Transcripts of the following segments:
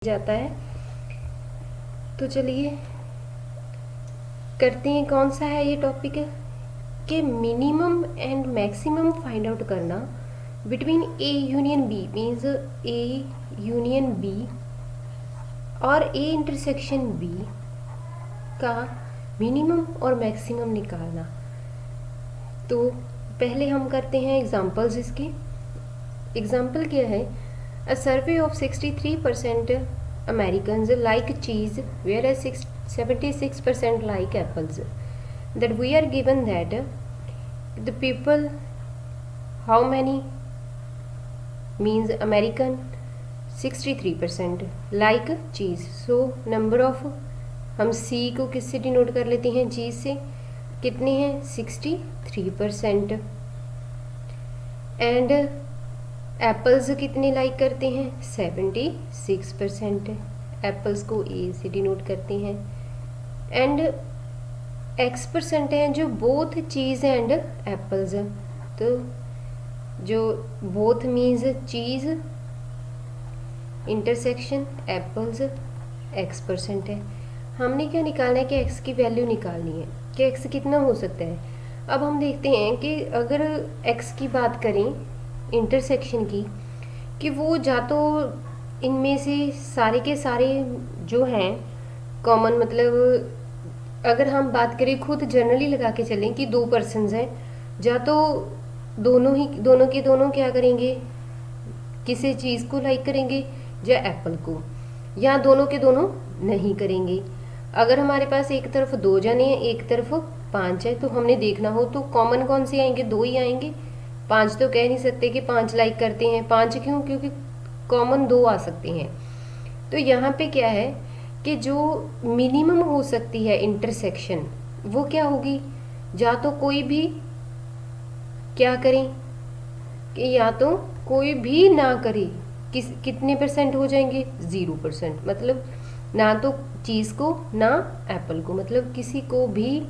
जाता है। तो चलिए करते हैं, कौन सा है ये टॉपिक है कि minimum and maximum find out करना between A union B, means A union B और ए इंटरसेक्शन बी का मिनिमम और मैक्सिमम निकालना। तो पहले हम करते हैं एग्जांपल्स इसके। एग्जांपल क्या है? A survey of 63% Americans like cheese, whereas 76% like apples. That we are given that the people, how many, means American 63% like cheese. So number of, हम C को किससे डिनोट कर लेते हैं? चीज़ से। कितने हैं? 63%। एंड एप्पल्स कितने लाइक करते हैं? 76%। एप्पल्स को ए से डिनोट करते हैं। एंड X% हैं जो बोथ चीज़ एंड एप्पल्स। तो जो बोथ मीन्स चीज़ इंटरसेक्शन एप्पल्स X% है। हमने क्या निकालना है कि X की वैल्यू निकालनी है कि X कितना हो सकता है। अब हम देखते हैं कि अगर X की बात करें इंटरसेक्शन की, कि वो जा तो इनमें से सारे के सारे जो हैं कॉमन, मतलब अगर हम बात करें खुद जनरली लगा के चलें कि दो पर्सन्स हैं, जा तो दोनों के दोनों क्या करेंगे? किसी चीज़ को लाइक करेंगे या एप्पल को, या दोनों के दोनों नहीं करेंगे। अगर हमारे पास एक तरफ 2 जने हैं, एक तरफ 5 है, तो हमने देखना हो तो कॉमन कौन से आएंगे? 2 ही आएंगे। 5 तो कह नहीं सकते कि 5 लाइक करते हैं। 5 क्यों? क्योंकि कॉमन 2 आ सकते हैं। तो यहाँ पे क्या है कि जो मिनिमम हो सकती है इंटरसेक्शन, वो क्या होगी? या तो कोई भी क्या करें कि या तो कोई भी ना करे। कितने परसेंट हो जाएंगे? 0%। मतलब ना तो चीज़ को ना एप्पल को, मतलब किसी को भी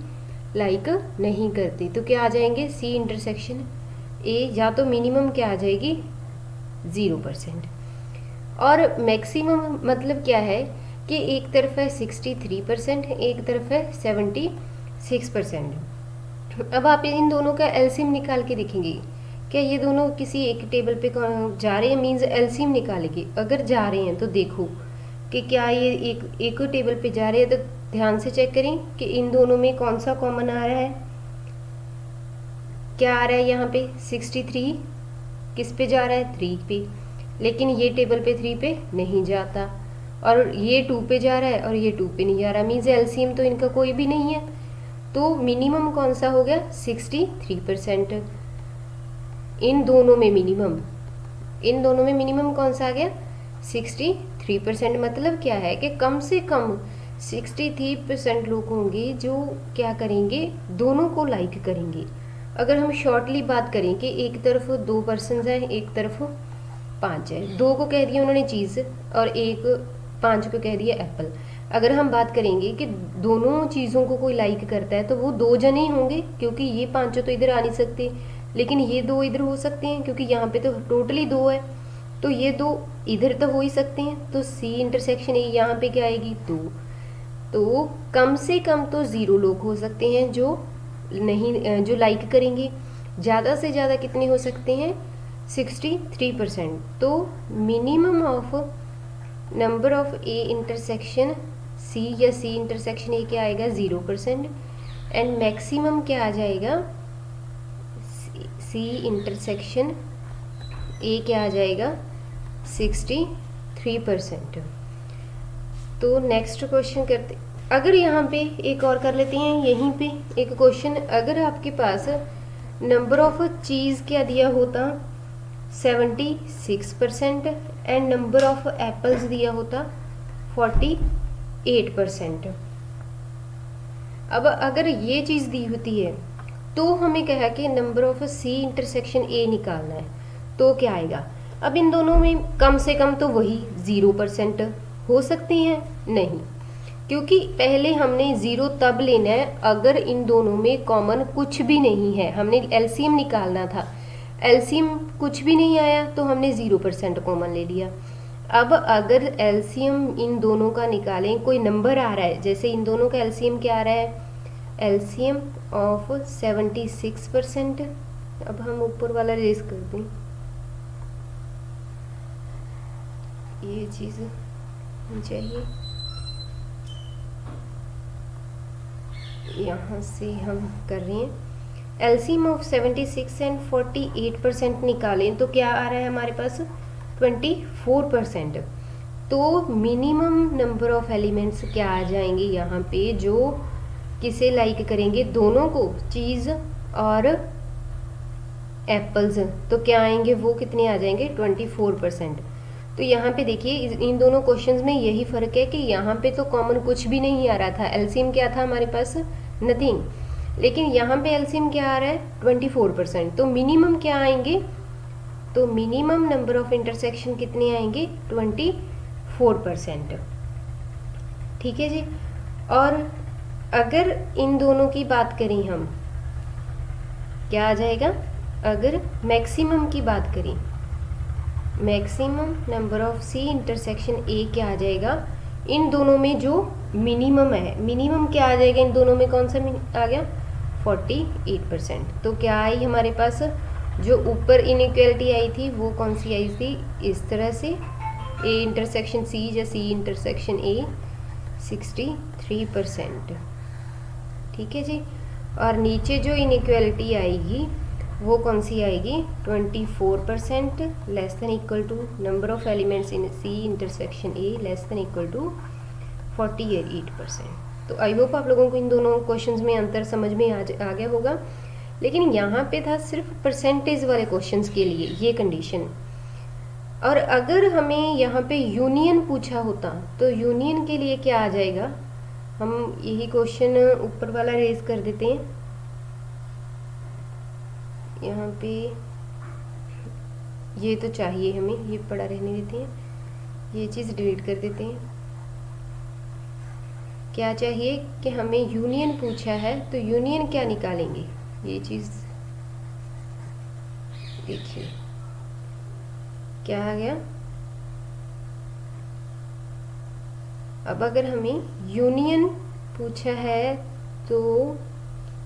लाइक नहीं करती। तो क्या आ जाएंगे? C intersection A. या तो मिनिमम क्या आ जाएगी? 0%। और मैक्सिमम मतलब क्या है कि एक तरफ है 63%, एक तरफ है 76%। अब आप इन दोनों का एलसीएम निकाल के देखेंगे। क्या ये दोनों किसी एक टेबल पे जा रहे हैं? मीन्स एलसीएम निकालेंगे। अगर जा रहे हैं तो देखो कि क्या ये एक टेबल पे जा रहे हैं, तो ध्यान से चेक करें कि इन दोनों में कौन सा कॉमन आ रहा है। क्या आ रहा है यहाँ पे? 63 किस पे जा रहा है? 3 पे। लेकिन ये टेबल पे 3 पे नहीं जाता, और ये 2 पे जा रहा है और ये 2 पे नहीं जा रहा। मीन्स एलसीएम तो इनका कोई भी नहीं है। तो मिनिमम कौन सा हो गया? 63%। इन दोनों में मिनिमम कौन सा आ गया? 63%। मतलब क्या है कि कम से कम 63% लोग होंगे जो क्या करेंगे? दोनों को लाइक करेंगे। अगर हम शॉर्टली बात करें कि एक तरफ 2 पर्सन हैं, एक तरफ 5 है। 2 को कह दिया उन्होंने चीज़ और 5 को कह दिया एप्पल। अगर हम बात करेंगे कि दोनों चीज़ों को कोई लाइक करता है, तो वो 2 जने ही होंगे, क्योंकि ये 5 तो इधर आ नहीं सकते, लेकिन ये 2 इधर हो सकते हैं, क्योंकि यहाँ पे तो टोटली 2 है। तो ये 2 इधर तो हो ही सकते हैं। तो सी इंटरसेक्शन ए यहाँ पे क्या आएगी? 2। तो कम से कम तो 0 लोग हो सकते हैं जो जो लाइक करेंगे। ज़्यादा से ज़्यादा कितने हो सकते हैं? 63%। तो minimum of number of A intersection C, या सी इंटरसेक्शन ए क्या आएगा? 0%। एंड मैक्सिमम क्या आ जाएगा? सी इंटरसेक्शन ए क्या आ जाएगा? 63%। तो नेक्स्ट क्वेश्चन करते। अगर यहाँ पे एक और कर लेते हैं, यहीं पे एक क्वेश्चन। अगर आपके पास नंबर ऑफ चीज़ क्या दिया होता? 76% एंड नंबर ऑफ एप्पल्स दिया होता 48%। अब अगर ये चीज़ दी होती है तो हमें कहा कि number of C intersection A निकालना है, तो क्या आएगा? अब इन दोनों में कम से कम तो वही 0% हो सकती हैं? नहीं, क्योंकि पहले हमने 0 तब लेना है अगर इन दोनों में कॉमन कुछ भी नहीं है। हमने एलसीएम निकालना था, एलसीएम कुछ भी नहीं आया तो हमने 0% कॉमन ले लिया। अब अगर एलसीएम इन दोनों का निकालें, कोई नंबर आ रहा है, जैसे इन दोनों का एलसीएम क्या आ रहा है, एलसीएम ऑफ 76%। अब हम ऊपर वाला रेज कर दें, ये चीज़ चाहिए, यहाँ से हम कर रहे हैं। एलसीएम ऑफ 76 एंड 48% निकालें तो क्या आ रहा है हमारे पास, 24%। तो मिनिमम नंबर ऑफ एलिमेंट्स क्या आ जाएंगे यहाँ पे, जो किसे लाइक करेंगे, दोनों को, चीज़ और एप्पल्स, तो क्या आएंगे वो कितने आ जाएंगे, 24%। तो यहाँ पे देखिए इन दोनों क्वेश्चंस में यही फ़र्क है कि यहाँ पे तो कॉमन कुछ भी नहीं आ रहा था, एलसीएम क्या था हमारे पास, नथिंग, लेकिन यहाँ पे एलसीएम क्या आ रहा है, 24%। तो मिनिमम क्या आएंगे, तो मिनिमम नंबर ऑफ इंटरसेक्शन कितने आएंगे, 24%। ठीक है जी। और अगर इन दोनों की बात करें हम, क्या आ जाएगा, अगर मैक्सिमम की बात करें, maximum number of C intersection A क्या आ जाएगा, इन दोनों में जो मिनिमम है, मिनिमम क्या आ जाएगा इन दोनों में, कौन सा आ गया, 48%। तो क्या आई हमारे पास, जो ऊपर इनइक्वालिटी आई थी वो कौन सी आई थी, इस तरह से, ए इंटरसेक्शन सी या सी इंटरसेक्शन ए 63%। ठीक है जी। और नीचे जो इनइक्वालिटी आएगी वो कौन सी आएगी, 24% less than equal to number of elements in C intersection A less than equal to 48%। तो आई होप आप लोगों को इन दोनों क्वेश्चंस में अंतर समझ में आ गया होगा। लेकिन यहाँ पे था सिर्फ परसेंटेज वाले क्वेश्चंस के लिए ये कंडीशन। और अगर हमें यहाँ पे यूनियन पूछा होता तो यूनियन के लिए क्या आ जाएगा, हम यही क्वेश्चन ऊपर वाला रेज कर देते हैं, यहाँ पे ये तो चाहिए हमें, ये पड़ा रहने देते हैं, ये चीज़ डिलीट कर देते हैं। क्या चाहिए कि हमें यूनियन पूछा है, तो यूनियन क्या निकालेंगे, ये चीज़ देखिए क्या आ गया। अब अगर हमें यूनियन पूछा है तो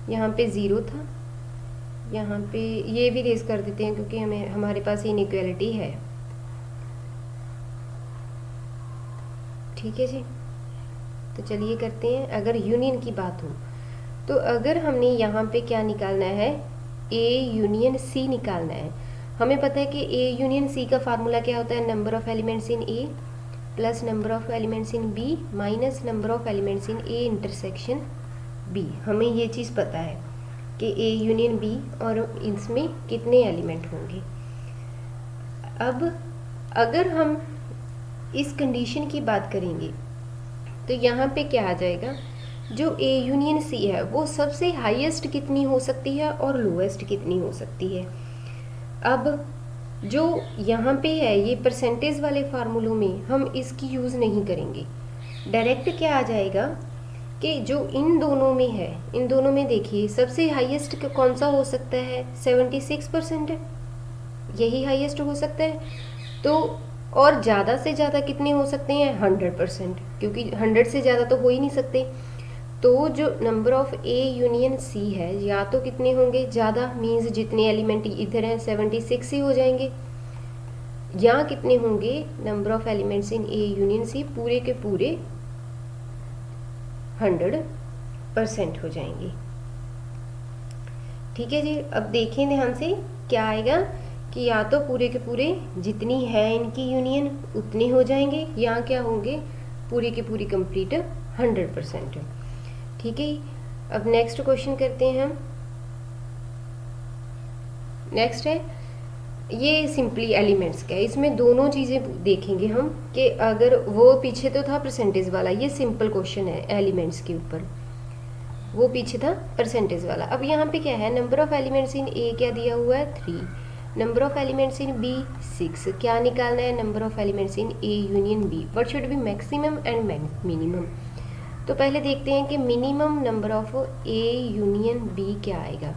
यहाँ पे 0 था, यहाँ पे ये भी रेज कर देते हैं क्योंकि हमारे पास इनइक्वालिटी है। ठीक है जी। तो चलिए करते हैं, अगर यूनियन की बात हो तो अगर हमने यहाँ पे क्या निकालना है, ए यूनियन सी निकालना है। हमें पता है कि ए यूनियन सी का फार्मूला क्या होता है, number of elements in A plus number of elements in B minus number of elements in A intersection B. हमें ये चीज़ पता है कि ए यूनियन बी और इसमें कितने एलिमेंट होंगे। अब अगर हम इस कंडीशन की बात करेंगे तो यहाँ पे क्या आ जाएगा, जो ए यूनियन सी है वो सबसे हाईएस्ट कितनी हो सकती है और लोएस्ट कितनी हो सकती है। अब जो यहाँ पे है ये परसेंटेज वाले फार्मूलों में हम इसकी यूज़ नहीं करेंगे, डायरेक्ट क्या आ जाएगा कि जो इन दोनों में है, इन दोनों में देखिए सबसे हाईएस्ट कौन सा हो सकता है, 76% है, यही हाईएस्ट हो सकता है। तो और ज़्यादा से ज़्यादा कितने हो सकते हैं, 100%, क्योंकि 100 से ज़्यादा तो हो ही नहीं सकते। तो जो number of A union C है या तो कितने होंगे ज़्यादा, मीन्स जितने एलिमेंट इधर हैं 76 ही हो जाएंगे, या कितने होंगे number of elements in A union C पूरे के पूरे 100% हो जाएंगे। ठीक है जी। अब देखें ध्यान से क्या आएगा कि या तो पूरे के पूरे जितनी है इनकी यूनियन उतने हो जाएंगे, या क्या होंगे पूरी की पूरी कंप्लीट 100%। ठीक है। अब नेक्स्ट क्वेश्चन करते हैं हम। नेक्स्ट है ये सिंपली एलिमेंट्स का है, इसमें दोनों चीज़ें देखेंगे हम कि अगर वो पीछे तो था परसेंटेज वाला, ये सिंपल क्वेश्चन है एलिमेंट्स के ऊपर, वो पीछे था परसेंटेज वाला। अब यहाँ पे क्या है, number of elements in A क्या दिया हुआ है 3, number of elements in B 6। क्या निकालना है, number of elements in A union B. What should be maximum and minimum. तो पहले देखते हैं कि minimum number of A union B क्या आएगा,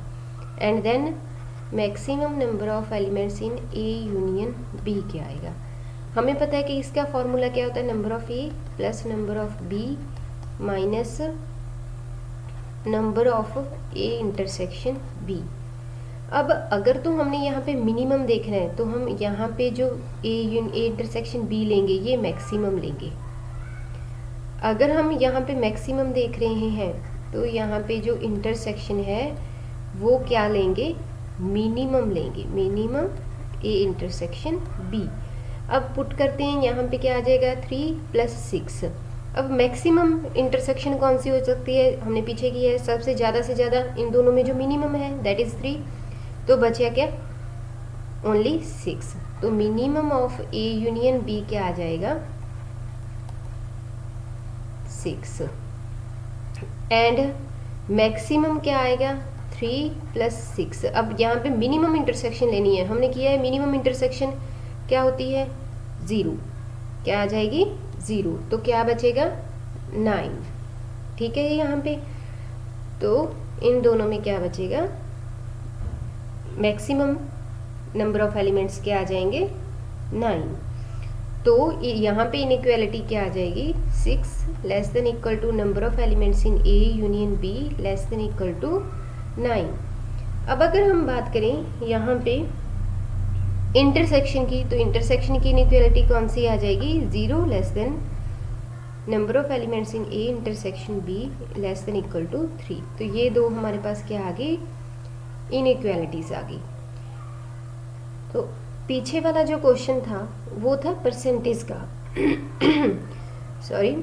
and then maximum number of elements in A union B क्या आएगा। हमें पता है कि इसका फॉर्मूला क्या होता है, number of A plus number of B minus number of A intersection B. अब अगर तो हमने यहाँ पे मिनिमम देखना है तो हम यहाँ पे जो ए इंटरसेक्शन बी लेंगे ये मैक्सिमम लेंगे। अगर हम यहाँ पे मैक्सिमम देख रहे हैं तो यहाँ पे जो इंटरसेक्शन है वो क्या लेंगे, मिनिमम लेंगे, मिनिमम ए इंटरसेक्शन बी। अब पुट करते हैं, यहाँ पे क्या आ जाएगा 3 + 6। अब मैक्सिमम इंटरसेक्शन कौन सी हो सकती है, हमने पीछे की है, सबसे ज़्यादा से ज़्यादा इन दोनों में जो मिनिमम है दैट इज़ 3, तो बचा क्या, ओनली 6। तो minimum of A union B क्या आ जाएगा, 6। एंड मैक्सिमम क्या आएगा, 3 + 6। अब यहाँ पे मिनिमम इंटरसेक्शन लेनी है, हमने किया है मिनिमम इंटरसेक्शन क्या होती है, 0, क्या आ जाएगी 0, तो क्या बचेगा 9। ठीक है यहाँ पे, तो इन दोनों में क्या बचेगा, मैक्सिमम नंबर ऑफ एलिमेंट्स क्या आ जाएंगे 9। तो यहाँ पे इनइक्वालिटी क्या आ जाएगी, 6 <= number of elements in A union B <= 9। अब अगर हम बात करें यहाँ पे इंटरसेक्शन की, तो इंटरसेक्शन की इनइक्वालिटी कौन सी आ जाएगी, 0 number of elements in A intersection B <= 3। तो ये दो हमारे पास क्या आ गई, इनइक्वालिटीज आ गई। तो पीछे वाला जो क्वेश्चन था वो था परसेंटेज का सॉरी,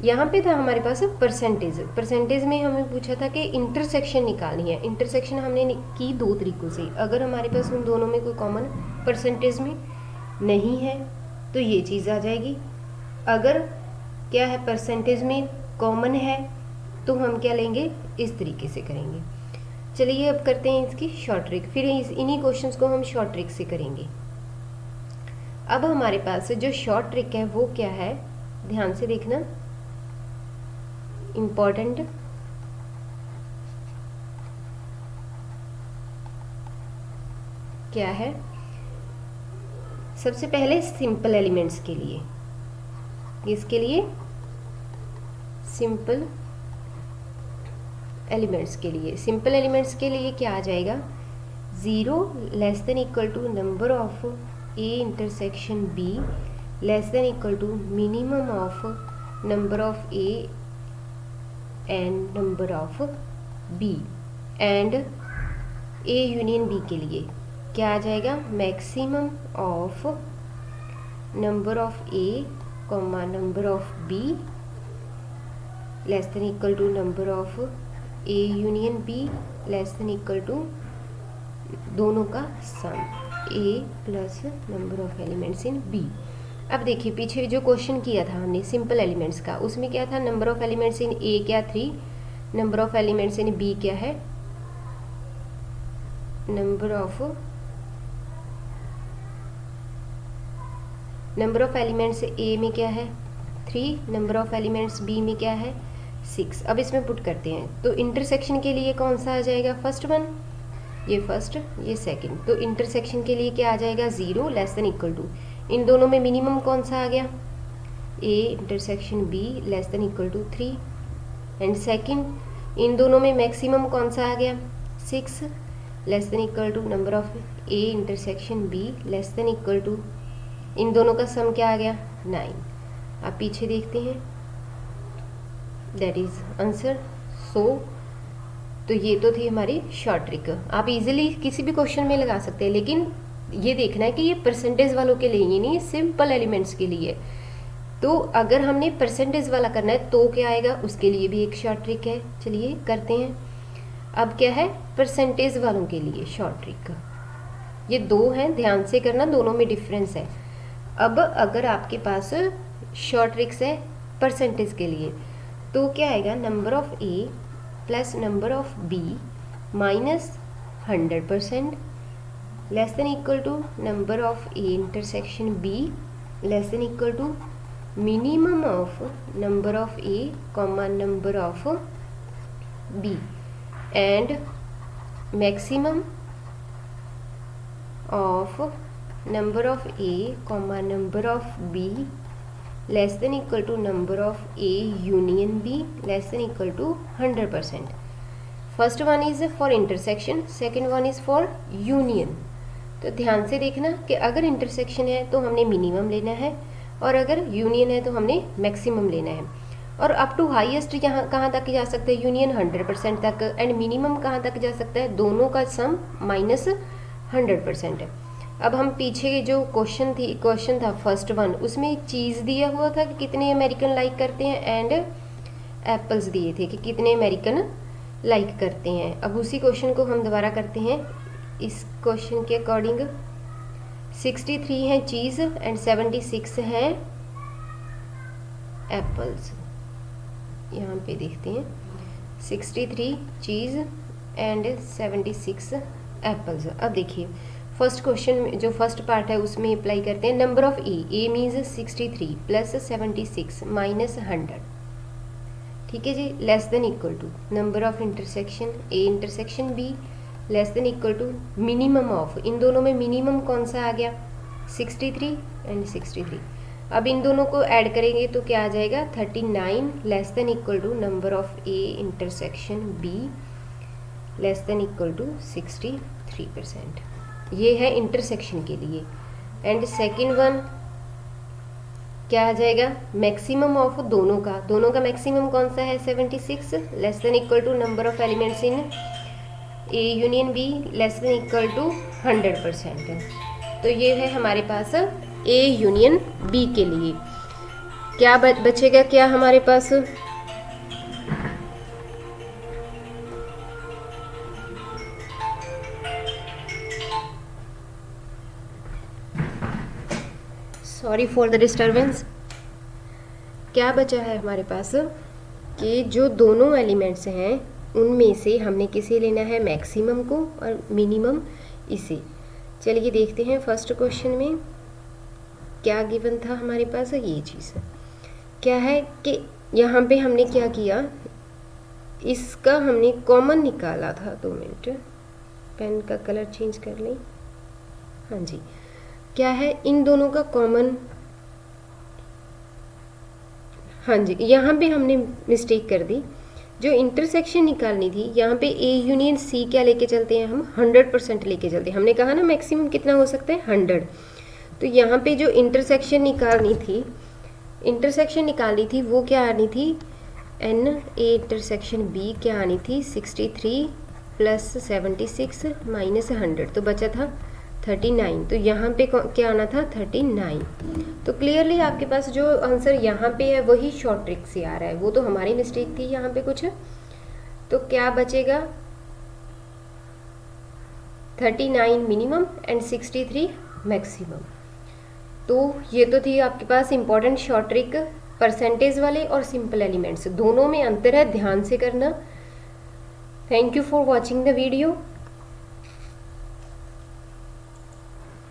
यहाँ पे था हमारे पास परसेंटेज। परसेंटेज में हमें पूछा था कि इंटरसेक्शन निकालनी है। इंटरसेक्शन हमने की 2 तरीक़ों से। अगर हमारे पास उन दोनों में कोई कॉमन परसेंटेज में नहीं है तो ये चीज़ आ जाएगी। अगर क्या है परसेंटेज में कॉमन है तो हम क्या लेंगे, इस तरीके से करेंगे। चलिए अब करते हैं इसकी शॉर्ट ट्रिक, फिर इन्हीं क्वेश्चंस को हम शॉर्ट ट्रिक से करेंगे। अब हमारे पास जो शॉर्ट ट्रिक है वो क्या है, ध्यान से देखना, इम्पोर्टेंट। क्या है, सबसे पहले सिंपल एलिमेंट्स के लिए, इसके लिए सिंपल एलिमेंट्स के लिए, सिंपल एलिमेंट्स के लिए क्या आ जाएगा, 0 <= number of A intersection B <= minimum of number of A and number of B. And A union B के लिए क्या आ जाएगा, maximum of number of A comma number of B <= number of A union B <= दोनों का sum, A plus number of elements in B. अब देखिए पीछे जो क्वेश्चन किया था हमने सिंपल एलिमेंट्स का, उसमें क्या था, number of elements in A क्या 3, number of elements in B क्या है, नंबर ऑफ एलिमेंट्स ए में क्या है 3, नंबर ऑफ एलिमेंट्स बी में क्या है 6। अब इसमें पुट करते हैं तो इंटरसेक्शन के लिए कौन सा आ जाएगा, फर्स्ट वन, ये फर्स्ट, ये सेकंड। तो इंटरसेक्शन के लिए क्या आ जाएगा, 0 <= इन दोनों में मिनिमम कौन सा आ गया, A intersection B <= 3। And second इन दोनों में मैक्सिमम कौन सा आ गया, 6 <= number of A intersection B <= इन दोनों का सम क्या आ गया 9। आप पीछे देखते हैं, दैट इज आंसर। सो तो ये तो थी हमारी शॉर्ट ट्रिक। आप इजीली किसी भी क्वेश्चन में लगा सकते हैं, लेकिन ये देखना है कि ये परसेंटेज वालों के लिए, ये नहीं सिंपल एलिमेंट्स के लिए। तो अगर हमने परसेंटेज वाला करना है तो क्या आएगा, उसके लिए भी एक शॉर्ट ट्रिक है। चलिए करते हैं। अब क्या है, परसेंटेज वालों के लिए शॉर्ट ट्रिक, ये 2 हैं, ध्यान से करना, दोनों में डिफरेंस है। अब अगर आपके पास शॉर्ट ट्रिक्स है परसेंटेज के लिए तो क्या आएगा, number of A plus number of B minus 100% <= number of A intersection B <= minimum of number of A comma number of B and maximum of number of A comma number of B less than equal to number of A union B less than equal to 100%. First one is for intersection, second one is for union. तो ध्यान से देखना कि अगर intersection है तो हमने minimum लेना है और अगर यूनियन है तो हमने मैक्सिमम लेना है. और अप टू हाईएस्ट यहाँ कहाँ तक जा सकता है, यूनियन 100% तक, एंड मिनिमम कहाँ तक जा सकता है, दोनों का सम माइनस 100% है. अब हम पीछे जो क्वेश्चन था फर्स्ट वन, उसमें एक चीज़ दिया हुआ था कि कितने अमेरिकन लाइक करते हैं एंड एप्पल्स दिए थे कि कितने अमेरिकन लाइक करते हैं. अब उसी क्वेश्चन को हम दोबारा करते हैं. इस क्वेश्चन के अकॉर्डिंग 63 हैं चीज़ एंड 76 हैं एप्पल्स. यहाँ पे देखते हैं 63 चीज़ एंड 76 एप्पल्स. अब देखिए फर्स्ट क्वेश्चन में जो फर्स्ट पार्ट है उसमें अप्लाई करते हैं. Number of A means 63 plus 76 minus 100. ठीक है जी, less than equal to number of intersection A intersection B less than equal to minimum of, इन दोनों में मिनिमम कौन सा आ गया, 63 एंड 63. अब इन दोनों को ऐड करेंगे तो क्या आ जाएगा, 39 less than equal to number of A intersection B less than equal to 63%. ये है इंटरसेक्शन के लिए. एंड सेकेंड वन क्या आ जाएगा, मैक्सिमम ऑफ दोनों का मैक्सिमम कौन सा है, 76 less than equal to number of elements in A union B less than equal to 100%. तो ये है हमारे पास ए यूनियन बी के लिए. क्या बचेगा, क्या हमारे पास, सॉरी फॉर द डिस्टर्बेंस. क्या बचा है हमारे पास कि जो दोनों एलिमेंट्स हैं उनमें से हमने किसे लेना है, मैक्सिमम को और मिनिमम इसे. चलिए देखते हैं फर्स्ट क्वेश्चन में क्या गिवन था हमारे पास. ये चीज़ क्या है कि यहाँ पे हमने क्या किया, इसका हमने कॉमन निकाला था. 2 मिनट, पेन का कलर चेंज कर लें. हाँ जी, क्या है इन दोनों का कॉमन. हाँ जी, यहाँ पे हमने मिस्टेक कर दी. जो इंटरसेक्शन निकालनी थी यहाँ पे ए यूनियन सी क्या लेके चलते हैं हम, 100% लेके चलते हैं. हमने कहा ना मैक्सिमम कितना हो सकता है, 100. तो यहाँ पे जो इंटरसेक्शन निकालनी थी वो क्या आनी थी, एन ए इंटरसेक्शन बी क्या आनी थी, 63 प्लस 76 माइनस 100. तो बचा था 39. तो यहाँ पे क्या आना था, 39. तो क्लियरली आपके पास जो आंसर यहाँ पे है वही शॉर्ट ट्रिक से आ रहा है. वो तो हमारी मिस्टेक थी यहाँ पे कुछ. तो क्या बचेगा, 39 मिनिमम एंड 63 मैक्सिमम. तो ये तो थी आपके पास इम्पॉर्टेंट शॉर्ट ट्रिक. परसेंटेज वाले और सिंपल एलिमेंट्स दोनों में अंतर है, ध्यान से करना. Thank you for watching the video.